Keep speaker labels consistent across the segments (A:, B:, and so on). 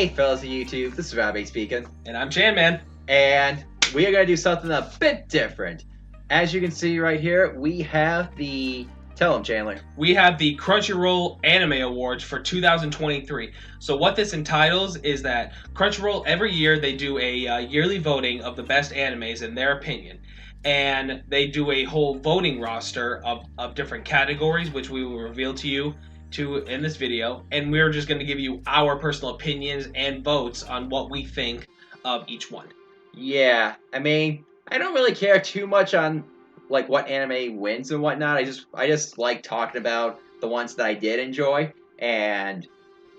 A: Hey fellas of YouTube, this is Rabbit speaking,
B: And I'm Chan Man.
A: and we are going to do something a bit different. As you can see right here, we have the... Tell them, Chandler.
B: We have the Crunchyroll Anime Awards for 2023. So what this entitles is that Crunchyroll, every year they do a yearly voting of the best animes in their opinion. And they do a whole voting roster of different categories, which we will reveal to you in this video. And we're just going to give you our personal opinions and votes on what we think of each one.
A: Yeah, I mean, I don't really care too much on like what anime wins and whatnot. I just like talking about the ones that I did enjoy and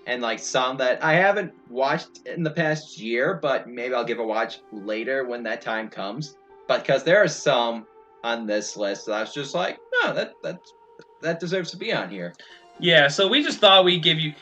A: like some that I haven't watched in the past year, but maybe I'll give a watch later when that time comes. But because there are some on this list that I was just like, no, that deserves to be on here.
B: Yeah, so we just thought we'd give you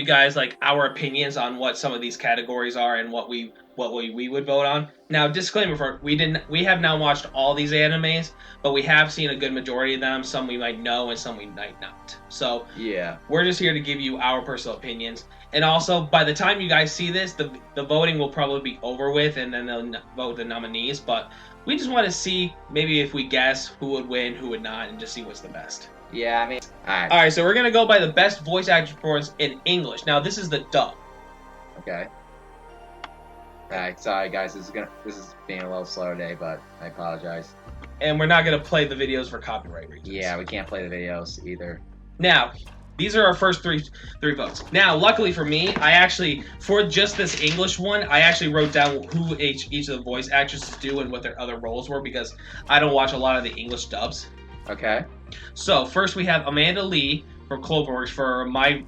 B: guys like our opinions on what some of these categories are and what we would vote on. Now, disclaimer for we have now watched all these animes, but we have seen a good majority of them. Some we might know and some we might not. So
A: yeah,
B: we're just here to give you our personal opinions. And also, by the time you guys see this, the voting will probably be over with, and then they'll vote the nominees. But we just want to see maybe if we guess who would win, who would not, and just see what's the best.
A: Yeah, I mean,
B: all right. So we're gonna go by the best voice actor performance in English. Now this is the dub.
A: Okay. Alright, sorry guys, this is being a little slow today, but I apologize.
B: And we're not gonna play the videos for copyright reasons.
A: Yeah, we can't play the videos either.
B: Now, these are our first three votes. Now, luckily for me, I actually, for just this English one, I actually wrote down who each of the voice actresses do and what their other roles were because I don't watch a lot of the English dubs.
A: Okay.
B: So first we have Amanda Lee from Cloverworks for My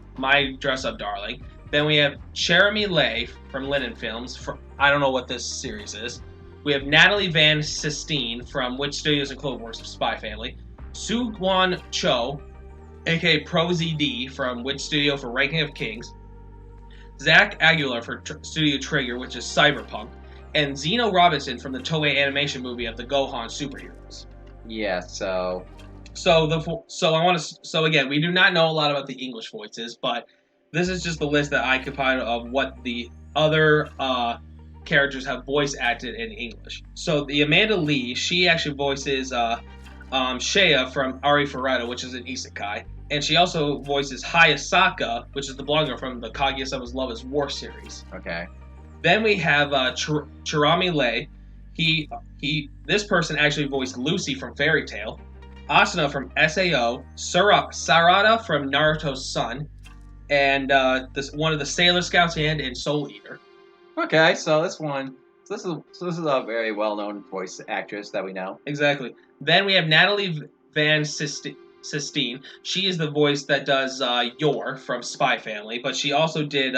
B: Dress Up Darling. Then we have Jeremy Lay from Linen Films. I don't know what this series is. We have Natalie Van Sistine from Witch Studios and Cloverworks of Spy Family. Soo-Gwon Cho, aka Pro ZD from Witch Studio for Ranking of Kings. Zach Aguilar for Studio Trigger, which is Cyberpunk. And Zeno Robinson from the Toei animation movie of the Gohan superheroes.
A: Yeah, so
B: again, we do not know a lot about the English voices, but this is just the list that I compiled of what the other characters have voice acted in English. So the Amanda Lee, she actually voices Shea from Ari Ferretta, which is an isekai, and she also voices Hayasaka, which is the blonde girl from the Kaguya-sama's Love is War series.
A: Okay.
B: Then we have Chirami Lei. This person actually voiced Lucy from Fairy Tail, Asuna from SAO, Sarada from Naruto's Son, and one of the Sailor Scouts and in Soul Eater.
A: Okay, so this is a very well-known voice actress that we know.
B: Exactly. Then we have Natalie Van Sistine. She is the voice that does Yor from Spy Family, but she also did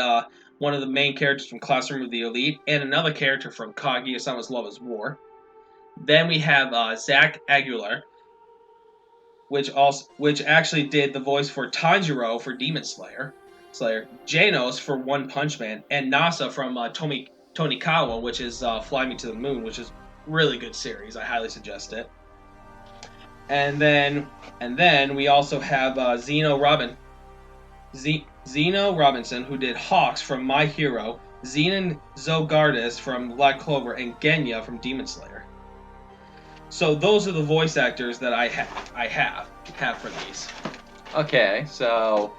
B: one of the main characters from Classroom of the Elite, and another character from Kaguya-sama's Love is War. Then we have Zach Aguilar, which actually did the voice for Tanjiro for Demon Slayer, Janos for One Punch Man, and Nasa from Tonikawa, which is Fly Me to the Moon, which is a really good series. I highly suggest it. And then we also have Zeno Robinson, who did Hawks from My Hero, Zenon Zogardis from Black Clover, and Genya from Demon Slayer. So those are the voice actors that I have for these.
A: Okay, so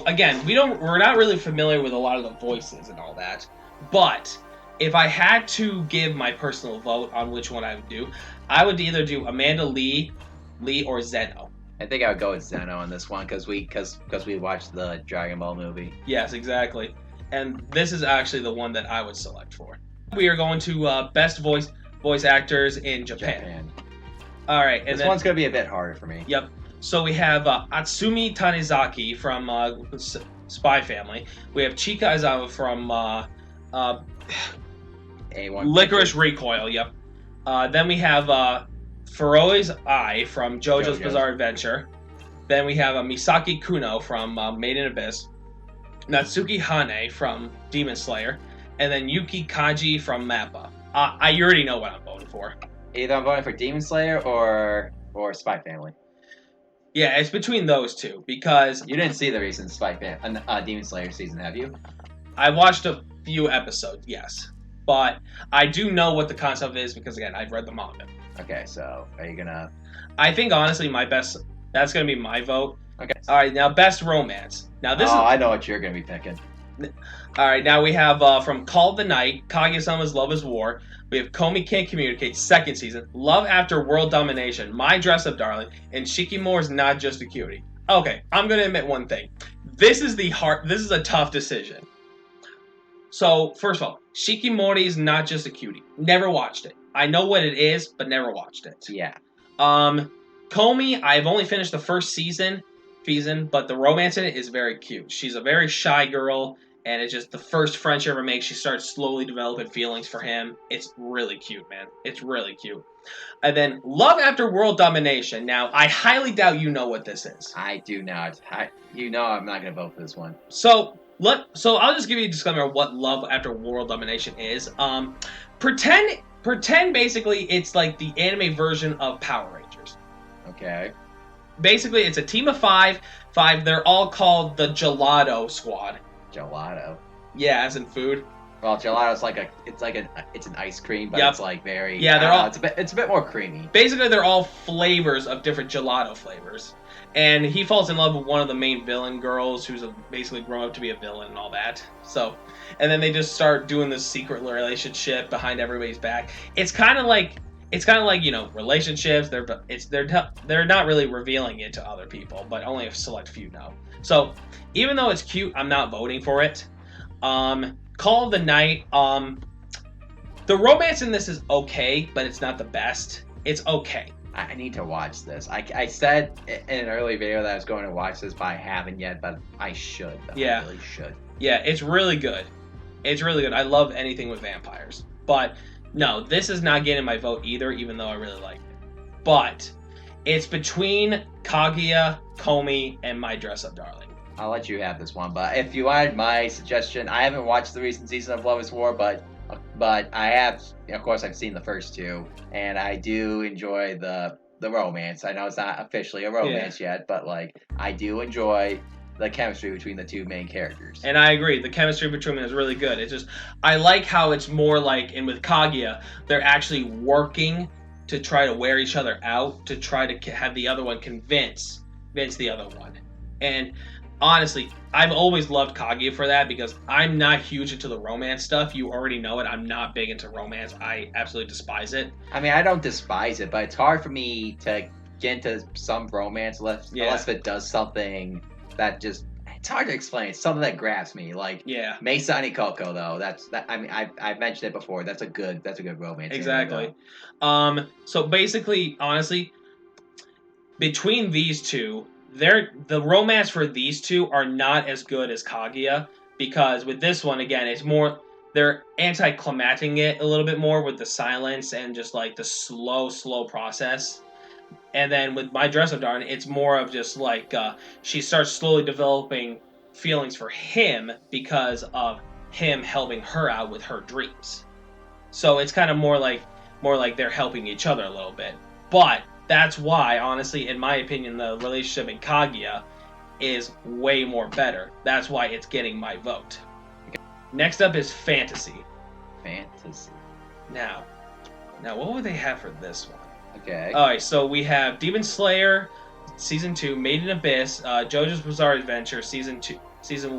B: again, we're not really familiar with a lot of the voices and all that, but if I had to give my personal vote on which one I would do, I would either do Amanda Lee or Zeno.
A: I think I would go with Zeno on this one because we watched the Dragon Ball movie.
B: Yes, exactly. And this is actually the one that I would select for. We are going to best voice actors in Japan. All right, and
A: this one's gonna be a bit harder for me.
B: Yep. So we have Atsumi Tanizaki from Spy Family. We have Chika Aizawa from Licorice Recoil. Yep. Then we have Feroi's Eye from JoJo's Bizarre Adventure. Then we have Misaki Kuno from Made in Abyss. Natsuki Hane from Demon Slayer. And then Yuki Kaji from Mappa. I already know what I'm voting for.
A: Either I'm voting for Demon Slayer or Spy Family.
B: Yeah, it's between those two because
A: you didn't see the recent Demon Slayer season, have you?
B: I watched few episodes, yes. But I do know what the concept is because, again, I've read the manga.
A: Okay, so are you gonna?
B: I think, honestly, that's going to be my vote.
A: Okay.
B: All right, now, best romance. Now, this
A: I know what you're gonna be picking.
B: All right, now we have from Call of the Night, Kaguya-sama's Love is War. We have Komi Can't Communicate, second season. Love After World Domination, My Dress Up Darling, and Shikimore's Not Just a Cutie. Okay, I'm gonna admit one thing. This is a tough decision. So, first of all, Shikimori's Not Just a Cutie. Never watched it. I know what it is, but never watched it.
A: Yeah.
B: Komi, I've only finished the first season, but the romance in it is very cute. She's a very shy girl, and it's just the first friend she ever makes. She starts slowly developing feelings for him. It's really cute, man. It's really cute. And then Love After World Domination. Now, I highly doubt you know what this is.
A: I do not. I'm not gonna vote for this one.
B: So I'll just give you a disclaimer of what Love After World Domination is. Pretend basically it's like the anime version of Power Rangers.
A: Okay.
B: Basically, it's a team of five. They're all called the Gelato Squad.
A: Gelato.
B: Yeah, as in food.
A: Well, gelato's it's an ice cream, but
B: Yep.
A: it's like very.
B: Yeah, they're all.
A: It's a bit more creamy.
B: Basically, they're all flavors of different gelato flavors. And he falls in love with one of the main villain girls, who's basically grown up to be a villain and all that. So, and then they just start doing this secret relationship behind everybody's back. It's kind of like relationships. They're not really revealing it to other people, but only a select few know. So, even though it's cute, I'm not voting for it. Call of the Night. The romance in this is okay, but it's not the best. It's okay.
A: I need to watch this. I said in an early video that I was going to watch this, but I haven't yet. But I should.
B: Yeah.
A: I really should.
B: Yeah, it's really good. It's really good. I love anything with vampires. But no, this is not getting my vote either, even though I really like it. But it's between Kaguya, Komi, and My Dress Up Darling.
A: I'll let you have this one. But if you wanted my suggestion, I haven't watched the recent season of Love is War, but I have, of course, I've seen the first two, and I do enjoy the romance. I know it's not officially a romance yet, but like I do enjoy the chemistry between the two main characters.
B: And I agree, the chemistry between them is really good. It's just I like how it's more like, and with Kaguya, they're actually working to try to wear each other out, to try to have the other one convince the other one. And honestly, I've always loved Kaguya for that because I'm not huge into the romance stuff. You already know it. I'm not big into romance. I absolutely despise it.
A: I mean, I don't despise it, but it's hard for me to get into some romance unless it does something that just... It's hard to explain. It's something that grabs me. Like Mei Sunny Coco, though. I mean, I've mentioned it before. That's a good romance.
B: Exactly. So basically, honestly, between these two, the romance for these two are not as good as Kaguya, because with this one, again, it's more, they're anticlimacting it a little bit more with the silence and just like the slow process. And then with My Dress Up Darling, it's more of just like she starts slowly developing feelings for him because of him helping her out with her dreams. So it's kind of more like they're helping each other a little bit. But that's why, honestly, in my opinion, the relationship in Kaguya is way more better. That's why it's getting my vote. Next up is Fantasy.
A: Fantasy.
B: Now, what would they have for this one?
A: Okay.
B: Alright, so we have Demon Slayer, Season 2, Made in Abyss, JoJo's Bizarre Adventure, Season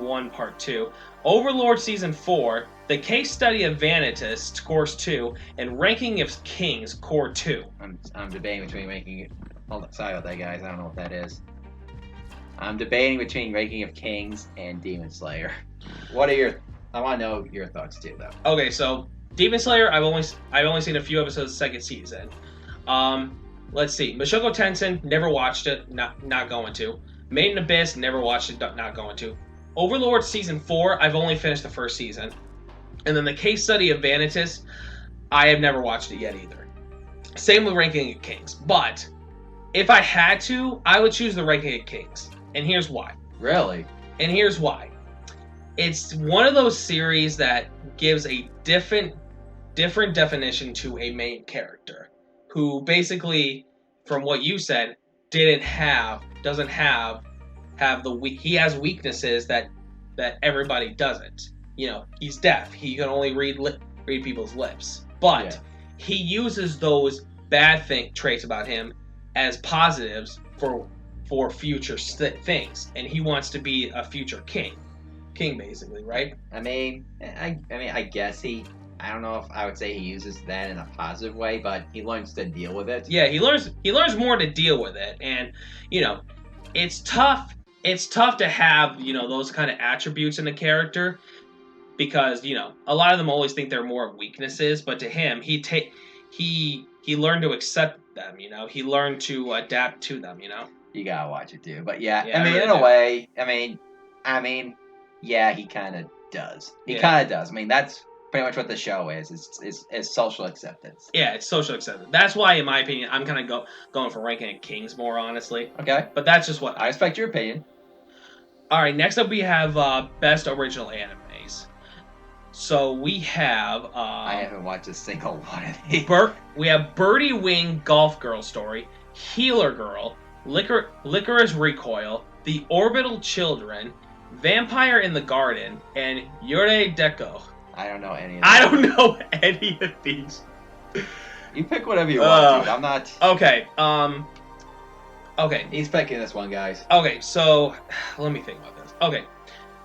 B: 1, Part 2, Overlord Season 4, The Case Study of Vanitas, Scores 2, and Ranking of Kings, Core 2.
A: I'm debating between ranking... Hold on, sorry about that, guys. I don't know what that is. I'm debating between Ranking of Kings and Demon Slayer. What are your... I want to know your thoughts, too, though.
B: Okay, so Demon Slayer, I've only seen a few episodes of the second season. Let's see. Mushoku Tensei, never watched it, not going to. Made in Abyss, never watched it, not going to. Overlord Season 4, I've only finished the first season. And then The Case Study of Vanitas, I have never watched it yet either. Same with Ranking of Kings. But if I had to, I would choose the Ranking of Kings. And here's why.
A: Really?
B: And here's why. It's one of those series that gives a different definition to a main character, who basically, from what you said, doesn't have he has weaknesses that everybody doesn't. he's deaf. He can only read people's lips. But
A: Yeah.
B: he uses those bad traits about him as positives for future things, and he wants to be a future king, basically, right?
A: I mean, I guess I don't know if I would say he uses that in a positive way, but he learns to deal with it.
B: Yeah, he learns more to deal with it, and it's tough. It's tough to have those kind of attributes in a character because a lot of them always think they're more weaknesses, but to him, he learned to accept them. He learned to adapt to them.
A: You gotta watch it, dude. But yeah,
B: Yeah,
A: I mean,
B: I really
A: in a
B: do.
A: way, yeah, he kind of does. He
B: Yeah.
A: kind of does. I mean, that's pretty much what the show is. It's social acceptance.
B: Yeah, it's social acceptance. That's why, in my opinion, I'm kind of going for ranking it kings more honestly.
A: Okay,
B: But that's just what
A: I respect your opinion.
B: All right, next up we have best original animes. So we have
A: I haven't watched a single one of these.
B: we have Birdie Wing Golf Girl Story, Healer Girl, Licorice Recoil, The Orbital Children, Vampire in the Garden, and Yurei Deko.
A: I don't know any of them.
B: I don't know any of these.
A: You pick whatever you want, dude. I'm not.
B: Okay. Okay.
A: He's picking this one, guys.
B: Okay. So let me think about this. Okay.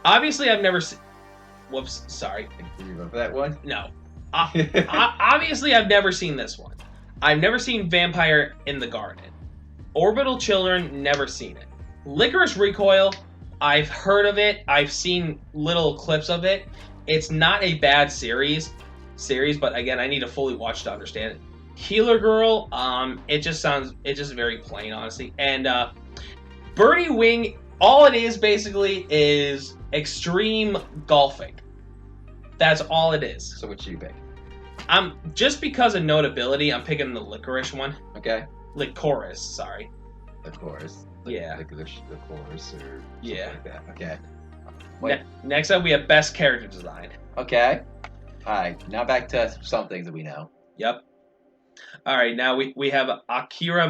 B: Obviously, I've never seen. Whoops. Sorry.
A: Do you remember that one?
B: No. Obviously, I've never seen this one. I've never seen Vampire in the Garden. Orbital Children, never seen it. Licorice Recoil, I've heard of it. I've seen little clips of it. It's not a bad series, but again, I need to fully watch to understand it. Healer Girl, it's just very plain, honestly. And Birdie Wing, all it is basically is extreme golfing. That's all it is.
A: So what should you pick?
B: Just because of notability, I'm picking the Licorice one.
A: Okay.
B: Licorice, sorry.
A: Of course.
B: Yeah.
A: The chorus or something
B: Yeah.
A: like that. Okay. Wait.
B: Next up, we have best character design.
A: Okay. All right. Now back to some things that we know.
B: Yep. All right, now we have Akira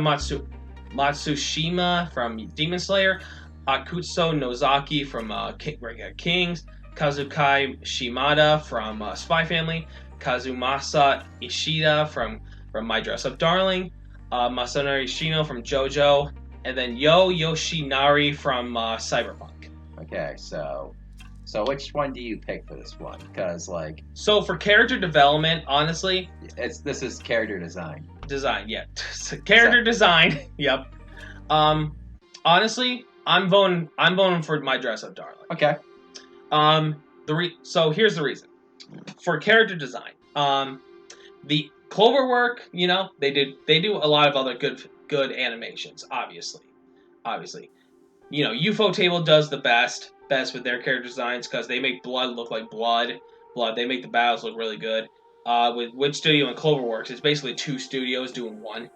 B: Matsushima from Demon Slayer, Akutsu Nozaki from Kings, Kazukai Shimada from Spy Family, Kazumasa Ishida from My Dress Up Darling, Masanori Shino from JoJo, and then Yo Yoshinari from Cyberpunk.
A: Okay. So which one do you pick for this one? Because
B: So for character development, honestly,
A: this is character design.
B: Character design. Yep. Honestly, I'm voting for My Dress Up Darling.
A: Okay.
B: So here's the reason. For character design, the Cloverwork, they do a lot of other good animations, obviously. UFO Table does the best with their character designs because they make blood look like blood. They make the battles look really good. With Witch Studio and Cloverworks, it's basically two studios doing one.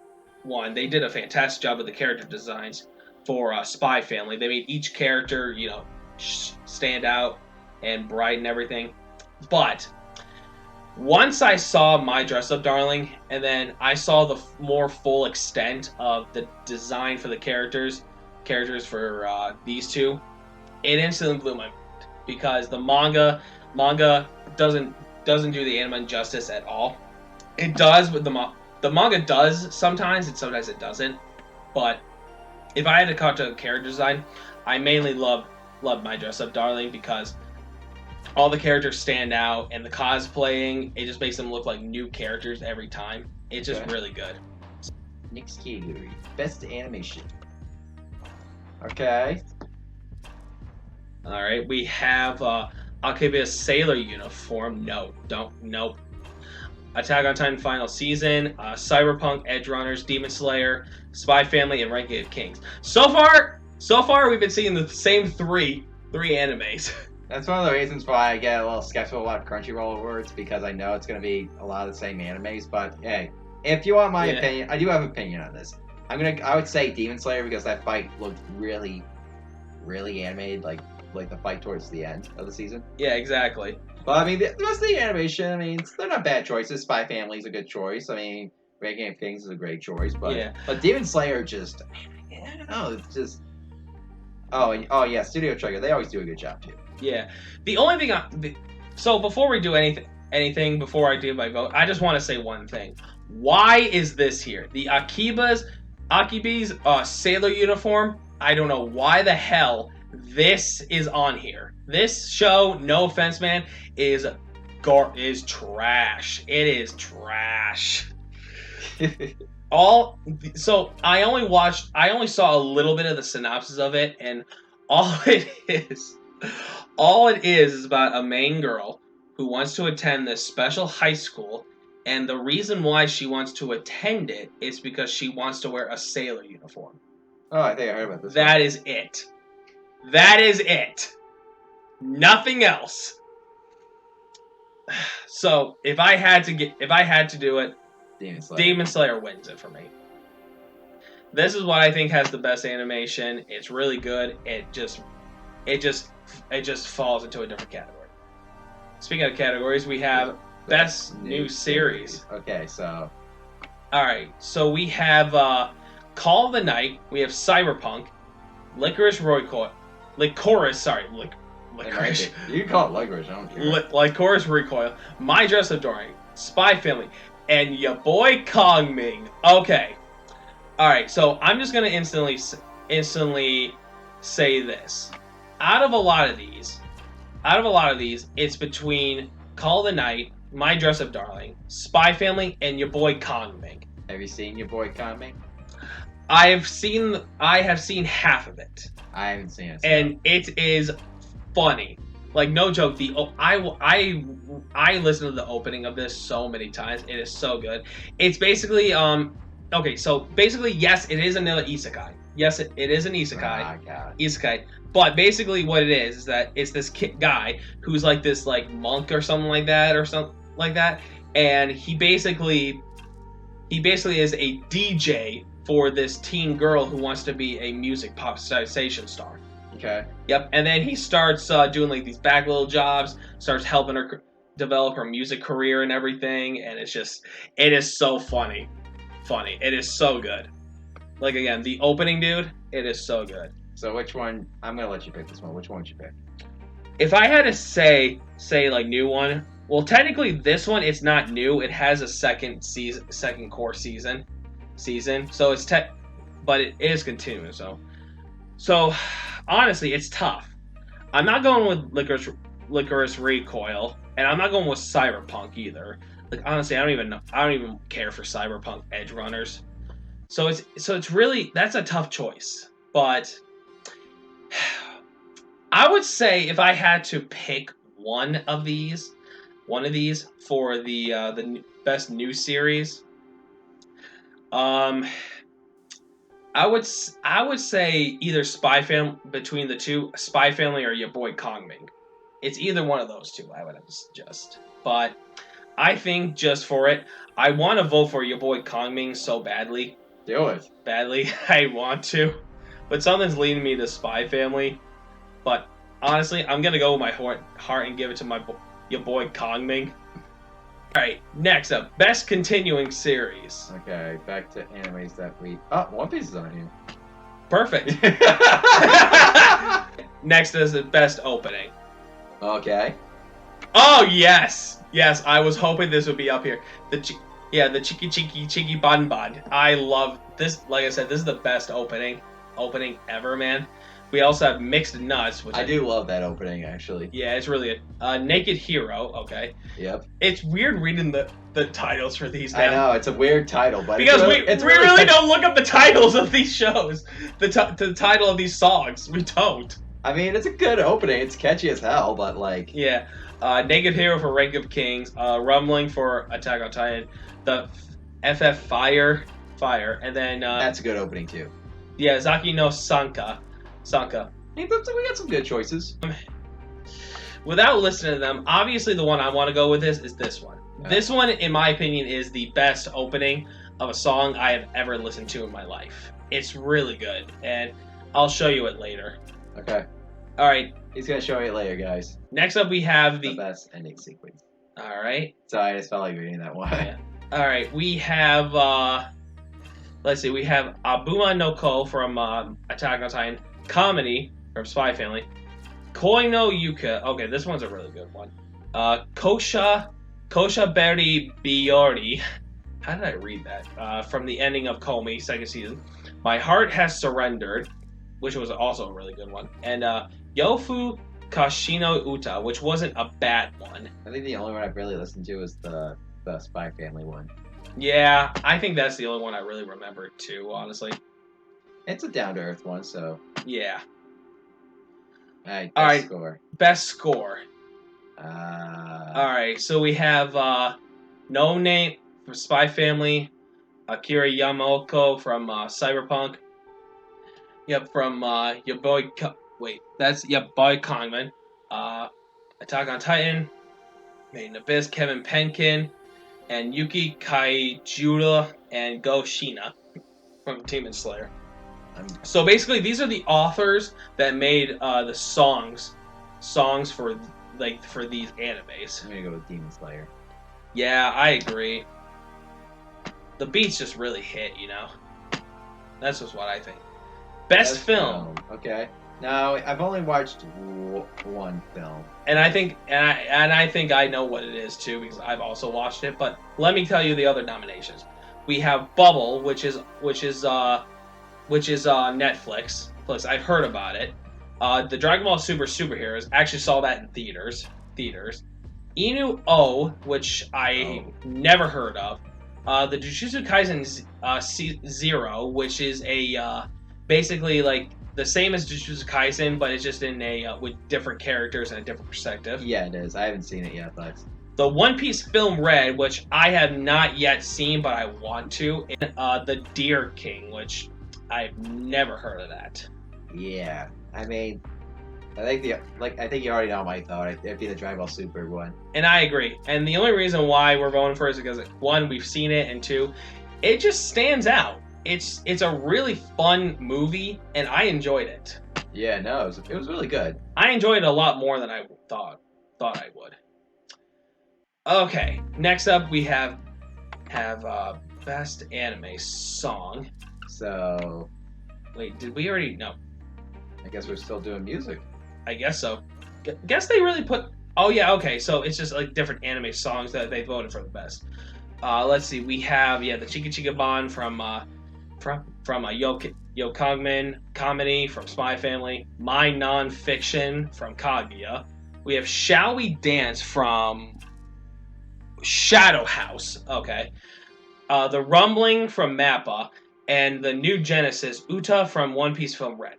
B: They did a fantastic job with the character designs for Spy Family. They made each character, stand out and bright and everything. But once I saw My Dress Up Darling, and then I saw the more full extent of the design for the characters for these two, it instantly blew my mind because the manga doesn't do the anime justice at all. It does, but the manga does sometimes, and sometimes it doesn't. But if I had to cut to character design, I mainly love My Dress Up Darling because all the characters stand out, and the cosplaying, it just makes them look like new characters every time. It's just really good.
A: Nick Skiguri, best animation. Okay.
B: All right, we have Akebia's sailor uniform. Nope. Attack on Titan final season, Cyberpunk, Edge Runners, Demon Slayer, Spy Family, and Ranking of Kings. So far, we've been seeing the same three animes.
A: That's one of the reasons why I get a little skeptical about Crunchyroll awards, because I know it's going to be a lot of the same animes. But hey, if you want my opinion, I do have an opinion on this. I would say Demon Slayer because that fight looked really, really animated, like the fight towards the end of the season.
B: Yeah, exactly.
A: But I mean, the rest of the animation, they're not bad choices. Spy Family is a good choice. Ranking of Kings is a great choice. But Demon Slayer just, I don't know, it's just. Oh yeah, Studio Trigger. They always do a good job too.
B: Yeah, the only thing So before we do anything before I do my vote, I just want to say one thing. Why is this here? The Akibi's sailor uniform. I don't know why the hell this is on here. This show, no offense, man, is trash. It is trash. So I only saw a little bit of the synopsis of it, and all it is about a main girl who wants to attend this special high school, and the reason why she wants to attend it is because she wants to wear a sailor uniform.
A: Oh, I think I heard about this.
B: That is it. That is it. Nothing else. So if I had to do it, Demon Slayer wins it for me. This is what I think has the best animation. It's really good. It just falls into a different category. Speaking of categories, we have best new series.
A: Okay, so
B: all right. So we have Call of the Night. We have Cyberpunk, Licorice.
A: You can call it Licorice. I don't care.
B: Licorice Recoil, My Dress Up Darling, Spy Family, and your boy Kongming. Okay. All right. So I'm just gonna instantly say this. Out of a lot of these, it's between Call of the Night, My Dress Up Darling, Spy Family, and your boy Kongming.
A: Have you seen your boy Kongming?
B: I have seen half of it.
A: I haven't seen it. So.
B: And it is funny. Like, no joke. I listened to the opening of this so many times. It is so good. It's basically okay. So basically, yes, it is another isekai. Yes, it is an isekai.
A: Oh, God.
B: Isekai. But basically, what it is that it's this guy who's like this monk or something like that, and he basically is a DJ for this teen girl who wants to be a music pop sensation star.
A: Okay.
B: Yep, and then he starts doing these back little jobs, starts helping her develop her music career and everything, and it is so funny. It is so good. Like, again, the opening, dude, it is so good.
A: So which one? I'm gonna let you pick this one. Which one would you pick?
B: If I had to say new one, well, technically this one it's not new. It has a second core season. So it's but it is continuing. So honestly, it's tough. I'm not going with Licorice Recoil, and I'm not going with Cyberpunk either. Like, honestly, I don't even care for Cyberpunk Edge Runners. So it's really, that's a tough choice. But I would say if I had to pick one of these for the best new series, I would say either Spy Family, between the two, Spy Family or your boy Kongming. It's either one of those two I would have to suggest. But I think just for it, I want to vote for your boy Kongming so badly.
A: Do it.
B: Badly, I want to. But something's leading me to Spy Family. But honestly, I'm going to go with my heart and give it to your boy Kongming. Alright, next up, best continuing series.
A: Okay, back to animes that we... Oh, One Piece is on here.
B: Perfect. Next is the best opening.
A: Okay.
B: Oh, yes! Yes, I was hoping this would be up here. The Chiki Ban Ban. I love this. Like I said, this is the best opening ever, man. We also have Mixed Nuts, which
A: I do love that opening, actually.
B: Yeah, it's really good. Naked Hero, okay.
A: Yep.
B: It's weird reading the titles for these now.
A: I know, it's a weird title, but
B: because we really
A: catchy.
B: don't look up the titles of these shows. The title of these songs. We don't.
A: I mean, it's a good opening. It's catchy as hell, but like...
B: Yeah. Naked Hero for Rank of Kings. Rumbling for Attack on Titan. The FF Fire, and then...
A: That's a good opening, too.
B: Yeah, Zaki no Sanka.
A: Hey, we got some good choices.
B: Without listening to them, obviously the one I want to go with is this one. Yeah. This one, in my opinion, is the best opening of a song I have ever listened to in my life. It's really good, and I'll show you it later.
A: Okay.
B: All right.
A: He's gonna show you it later, guys.
B: Next up, we have
A: the best ending sequence.
B: All right.
A: Sorry, I just felt like reading that one.
B: Yeah. All right, we have. Let's see. We have Abuma no Ko from Attack on Titan. Comedy from Spy Family. Koi no Yuka. Okay, this one's a really good one. Kosha Berry Biori. How did I read that? From the ending of Komi, second season. My Heart Has Surrendered, which was also a really good one. And Yofu Kashino Uta, which wasn't a bad one.
A: I think the only one I've really listened to is the Spy Family one.
B: Yeah, I think that's the only one I really remembered too, honestly.
A: It's a down-to-earth one, so...
B: Yeah.
A: Alright,
B: All right.
A: score.
B: Best score. Alright, so we have No Name from Spy Family, Akira Yamaoka from Cyberpunk. Yep, from your boy... that's your boy Kongman. Attack on Titan, Made in Abyss, Kevin Penkin, and Yuki Kaijura and Go Shina from Demon Slayer. So basically, these are the authors that made the songs for these animes.
A: I'm gonna go with Demon Slayer.
B: Yeah, I agree. The beats just really hit, you know. That's just what I think. Best film.
A: Okay. Now I've only watched one film,
B: and I think I know what it is too because I've also watched it. But let me tell you the other nominations. We have Bubble, which is Netflix. Plus, I've heard about it. The Dragon Ball Super Superheroes. Actually saw that in theaters. Inu O, which I never heard of. The Jujutsu Kaisen Zero, which is a basically like the same as Jujutsu Kaisen, but it's just in a with different characters and a different perspective.
A: Yeah, it is. I haven't seen it yet, but
B: the One Piece film Red, which I have not yet seen, but I want to. And, the Deer King, which I've never heard of that.
A: Yeah, I mean, I think you already know my thought. It'd be the Dragon Ball Super one.
B: And I agree. And the only reason why we're voting for it is because one, we've seen it, and two, it just stands out. It's a really fun movie, and I enjoyed it.
A: Yeah, no, it was really good.
B: I enjoyed it a lot more than I thought I would. Okay, next up we have best anime song.
A: So,
B: wait, did we already? No.
A: I guess we're still doing music.
B: I guess so. Guess they really put. Oh yeah, okay. So it's just like different anime songs that they voted for the best. Let's see. We have the Chika Chika Ban from Yo Kongman comedy from Spy Family. My Nonfiction from Kaguya. We have Shall We Dance from Shadow House. Okay. The Rumbling from Mappa, and the New Genesis Uta from One Piece film Red.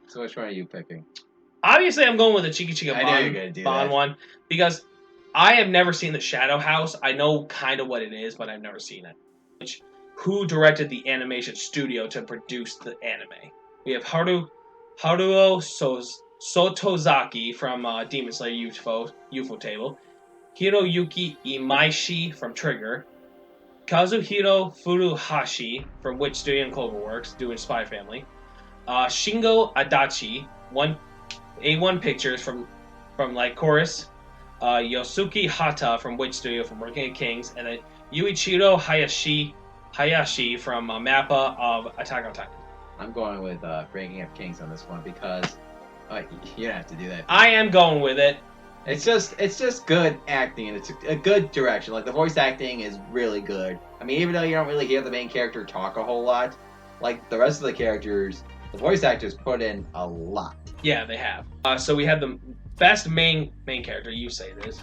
A: So which one are you picking?
B: Obviously, I'm going with the Chika Chika Ban one because I have never seen the Shadow House. I know kind of what it is, but I've never seen it. Who directed the animation studio to produce the anime? We have Haruo Sotozaki from Demon Slayer UFO Table, Hiroyuki Imaishi from Trigger, Kazuhiro Furuhashi from Witch Studio and Cloverworks doing Spy Family, Shingo Adachi, A1 Pictures from like Chorus, Yosuke Hata from Witch Studio from Working at Kings, and then Yuichiro Hayashi from Mappa of Attack on Titan.
A: I'm going with Breaking Up Kings on this one because you don't have to do that.
B: I am going with it.
A: It's just good acting, and it's a good direction. Like, the voice acting is really good. I mean, even though you don't really hear the main character talk a whole lot, like the rest of the characters, the voice actors put in a lot.
B: Yeah, they have. So we have the best main character. You say this.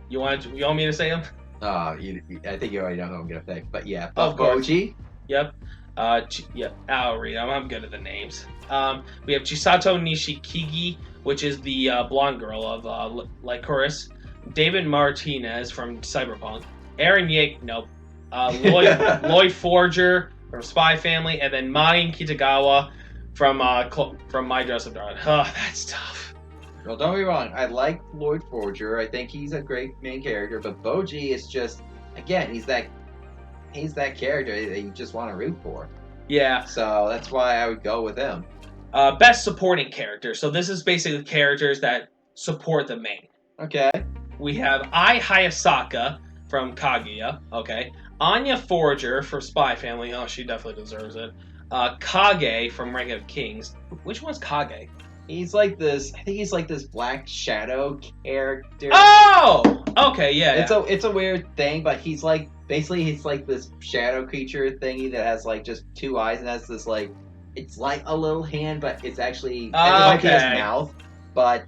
B: You want me to say him?
A: I think you already know who I'm gonna pick, but yeah,
B: of course.
A: Boji.
B: Yep. Yep. I'll read them. I'm good at the names. We have Chisato Nishikigi, which is the blonde girl of Lycoris. David Martinez from Cyberpunk. Aaron Yake, nope. Lloyd Forger from Spy Family, and then Marin Kitagawa from My Dress Up Darling. Oh, that's tough.
A: Well, don't be wrong. I like Lloyd Forger. I think he's a great main character, but Boji is just, again, he's that character that you just want to root for.
B: Yeah.
A: So that's why I would go with him.
B: Best supporting character. So this is basically characters that support the main.
A: Okay.
B: We have Ai Hayasaka from Kaguya. Okay. Anya Forger from Spy Family. Oh, she definitely deserves it. Kage from Rank of Kings. Which one's Kage?
A: He's like this. I think he's like this Black Shadow character.
B: Oh, okay, yeah,
A: It's a weird thing, but he's like basically he's like this shadow creature thingy that has like just two eyes and has this like it's like a little hand, but it's actually it might be his
B: Okay.
A: mouth, but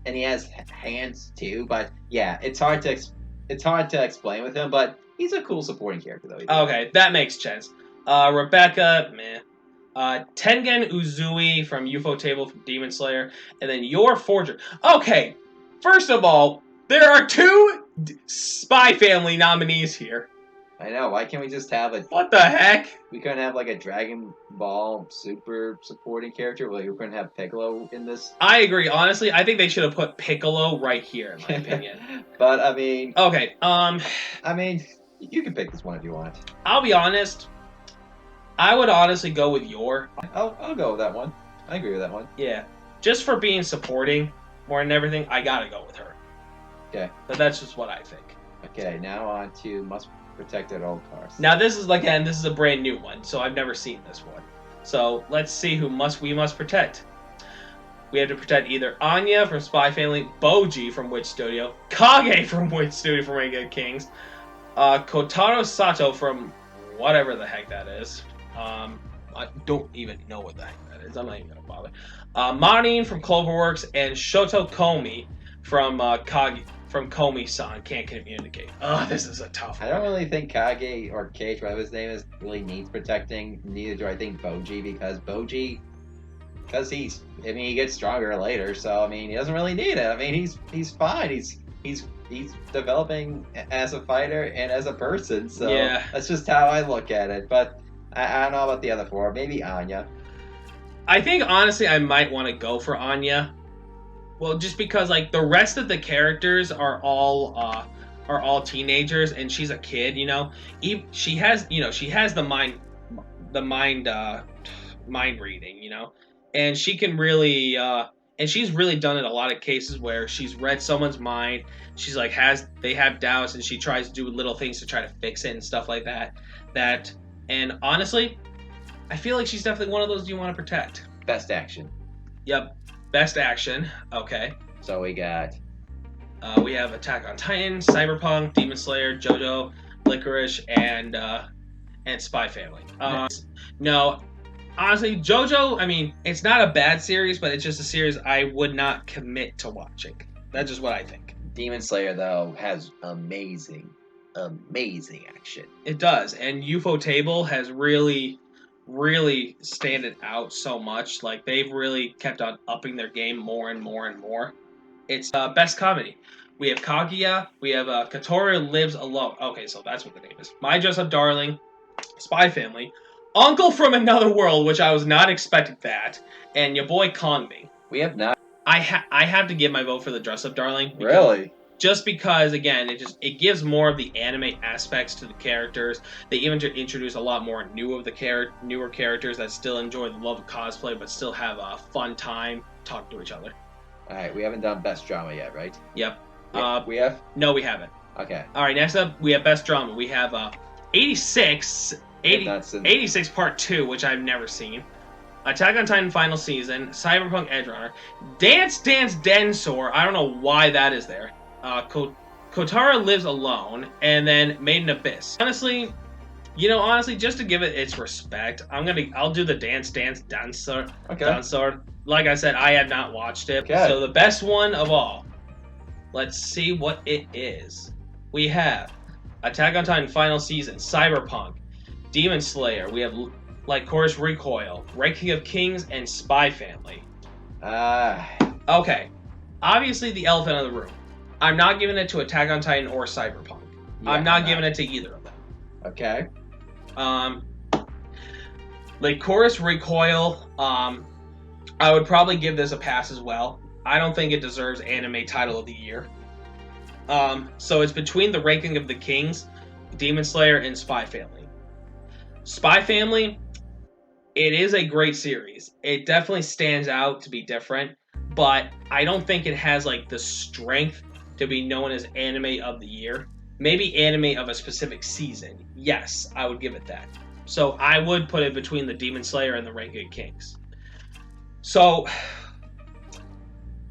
A: and he has hands too. But yeah, it's hard to explain with him, but he's a cool supporting character though.
B: Okay, that makes sense. Rebecca, meh. Tengen Uzui from UFO Table from Demon Slayer, and then Your Forger. Okay, first of all, there are two Spy Family nominees here.
A: I know. Why can't we just have a?
B: What the heck?
A: We couldn't have like a Dragon Ball Super supporting character. Well, we couldn't have Piccolo in this.
B: I agree. Honestly, I think they should have put Piccolo right here, in my opinion.
A: But I mean,
B: Okay.
A: I mean, you can pick this one if you want.
B: I'll be honest. I would honestly go with Yor.
A: I'll go with that one. I agree with that one.
B: Yeah, just for being supporting more than everything, I gotta go with her.
A: Okay.
B: But that's just what I think.
A: Okay, now on to Must Protect at All Costs.
B: Now this is a brand new one, so I've never seen this one. So let's see who we must protect. We have to protect either Anya from Spy Family, Boji from Witch Studio, Kage from Witch Studio from Renga Kings, Kotaro Sato from whatever the heck that is. I don't even know what the heck that is. I'm not even gonna bother. Marin from Cloverworks and Shoto Komi from Komi-san. Can't communicate. Oh, this is a tough one.
A: I don't really think Kage or Cage, whatever his name is, really needs protecting. Neither do I think Boji because he gets stronger later. So I mean, he doesn't really need it. I mean, he's fine. He's developing as a fighter and as a person. So
B: Yeah.
A: that's just how I look at it. But I don't know about the other four. Maybe Anya.
B: I think honestly I might want to go for Anya. Well, just because like the rest of the characters are all teenagers and she's a kid, you know. She has the mind reading, you know. And she can really and she's really done it a lot of cases where she's read someone's mind. She's like they have doubts and she tries to do little things to try to fix it and stuff like that. And honestly, I feel like she's definitely one of those you want to protect.
A: Best action.
B: Yep. Best action. Okay.
A: So we got.
B: We have Attack on Titan, Cyberpunk, Demon Slayer, JoJo, Licorice, and Spy Family. No, honestly, JoJo. I mean, it's not a bad series, but it's just a series I would not commit to watching. That's just what I think.
A: Demon Slayer though has amazing action.
B: It does, and UFO Table has really standed out so much. Like they've really kept on upping their game more and more and more. It's best comedy. We have Kaguya. We have Katori Lives Alone. Okay, so that's what the name is. My Dress Up Darling, Spy Family, Uncle from Another World, which I was not expecting that, and your boy Kongming.
A: We have not.
B: I have to give my vote for the Dress Up Darling.
A: Really?
B: Just because, again, it gives more of the anime aspects to the characters. They even introduce a lot more newer characters that still enjoy the love of cosplay, but still have a fun time talking to each other.
A: All right, we haven't done best drama yet, right?
B: Yep.
A: We have.
B: No, we haven't.
A: Okay.
B: All right, next up, we have best drama. We have 86 Part 2, which I've never seen. Attack on Titan Final Season, Cyberpunk Edgerunner, Dance Dance Densor. I don't know why that is there. Kotaro Lives Alone, and then Made in Abyss. Honestly, just to give it its respect, I'll do the Dance Dance Densor.
A: Okay.
B: Densor. Like I said, I have not watched it.
A: Okay.
B: So the best one of all. Let's see what it is. We have Attack on Titan Final Season, Cyberpunk, Demon Slayer. We have Lycoris Recoil, Ranking of Kings, and Spy Family. Okay. Obviously, the elephant in the room. I'm not giving it to Attack on Titan or Cyberpunk.
A: Yeah,
B: I'm not giving it to either of them.
A: Okay.
B: Lycoris Recoil, I would probably give this a pass as well. I don't think it deserves anime title of the year. So it's between the Ranking of the Kings, Demon Slayer, and Spy Family. Spy Family, it is a great series. It definitely stands out to be different, but I don't think it has like the strength to be known as anime of the year. Maybe anime of a specific season. Yes, I would give it that. So I would put it between the Demon Slayer and the Ranking of Kings. So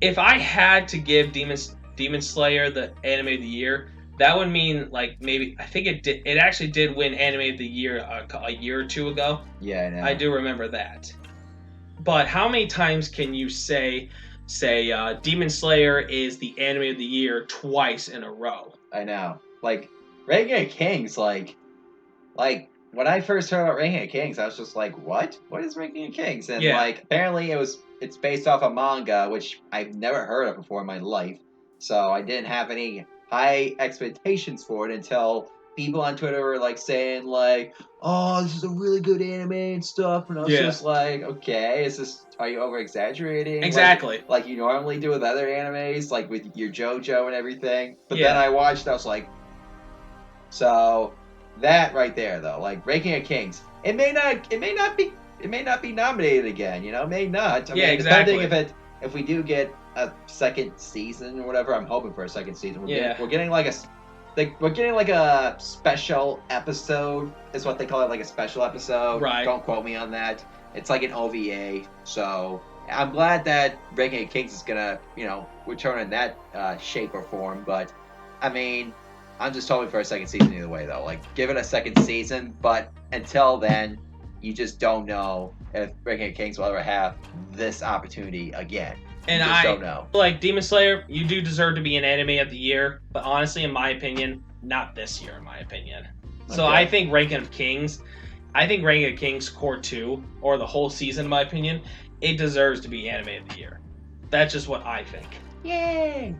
B: if I had to give Demon Slayer the anime of the year, that would mean like maybe I think it actually did win anime of the year a year or two ago.
A: Yeah, I know.
B: I do remember that. But how many times can you say Demon Slayer is the anime of the year twice in a row?
A: I know. Like Ranking of Kings, like when I first heard about Ranking of Kings, I was just like, what? What is Ranking of Kings? And
B: Yeah.
A: like apparently it's based off a manga, which I've never heard of before in my life. So I didn't have any high expectations for it until people on Twitter were like saying like, oh, this is a really good anime and stuff, and I was
B: Yeah.
A: just like, okay, are you over exaggerating?
B: Exactly.
A: Like you normally do with other animes, like with your JoJo and everything. But
B: Yeah.
A: then I watched, I was like, so that right there though, like Ranking of Kings, it may not be nominated again, you know, may not. I
B: Yeah,
A: mean,
B: exactly.
A: depending if we do get a second season or whatever. I'm hoping for a second season. We're getting like a special episode, is what they call it, like a special episode.
B: Right.
A: Don't quote me on that. It's like an OVA. So I'm glad that Ranking of Kings is gonna, return in that shape or form. But I mean, I'm just hoping for a second season either way, though. Like, give it a second season, but until then, you just don't know if Ranking of Kings will ever have this opportunity again.
B: And
A: I don't know.
B: Like Demon Slayer, you do deserve to be an anime of the year, but honestly, in my opinion, not this year, in my opinion. So
A: Okay.
B: I think Ranking of Kings Core 2, or the whole season, in my opinion, it deserves to be anime of the year. That's just what I think.
A: Yay!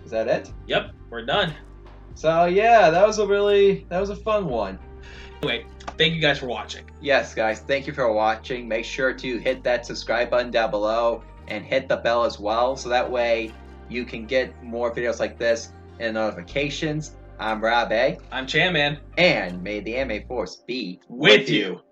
A: Is that it?
B: Yep, we're done.
A: So yeah, that was a fun one.
B: Anyway, thank you guys for watching.
A: Yes, guys, thank you for watching. Make sure to hit that subscribe button down below and hit the bell as well, so that way you can get more videos like this and notifications. I'm Rob A.
B: I'm Chan Man.
A: And may the anime force be
B: With you.